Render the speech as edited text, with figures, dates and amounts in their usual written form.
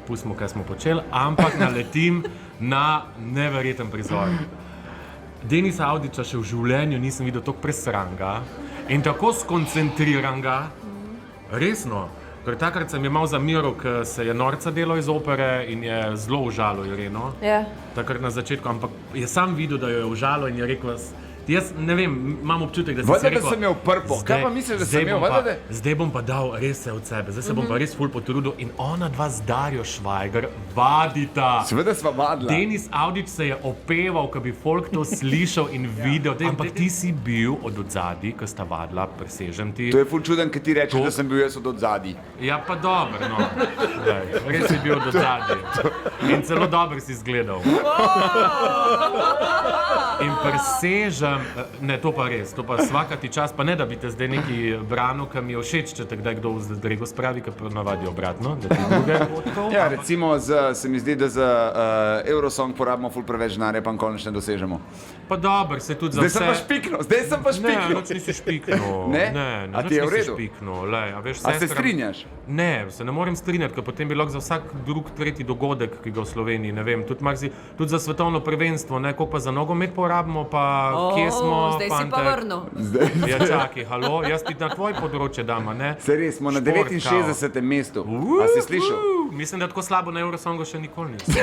pustimo, kaj smo počeli, ampak naletim na neverjeten prizor. Denisa Avdića še v življenju nisem videl tako presranga in tako skoncentriranega, resno. Ker takrat sem je mal zamiral, ker se je norca delal iz opere in je zelo užalil Ireno. Takrat na začetku, ampak je sam videl, da jo je užalil in je rekel, jaz ne vem, imam občutek, da Vada, da sem imel prpo. Kaj pa misliš, da sem imel? Zdaj bom pa dal res se od sebe, zdaj se bom pa res ful potrudil in ona dva z Darjo Švajger vadita. Seveda sva vadila. Denis Avdić se je opeval, ko bi folk to slišal in videl, ampak ti si bil od odzadij, ko sta vadila, presežem ti. To je ful čuden, ker ti rečeš, da sem bil jaz od odzadij. Ja, pa dobro, no. Res si bil od odzadij. In celo dobro si izgledal. In presežem, ne, to pa res, to pa svakati čas, pa ne, da bi te zdaj neki branil, ki mi je všeč, če te kdaj kdo v zadrego spravi, ker navadi obratno, da ti druge odkov. Ja, recimo, se mi zdi, da za Eurosong porabimo ful preveč denarja, pa nikoli ne dosežemo. Pa dobro, se tudi za vse... Zdaj sem pa špiknil. Ne, noč nisi špiknil. Ne? A ti je v redu? A se strinjaš? Ne, se ne morem strinjati, ker potem bi lahko za vsak drug, tretji dogodek, ki ga v Sloveniji, ne vem, tudi za svetovno prvenstvo, ne, koliko pa za nogomet porabimo, pa kje smo, zdaj fantek. Si pa vrnil. Ja, čakaj, halo, jaz ti na tvoj področje dama, ne? Se res, smo na 69. mestu. A si slišal? Mislim, da tako slabo na Eurosongu še nikoli nisem.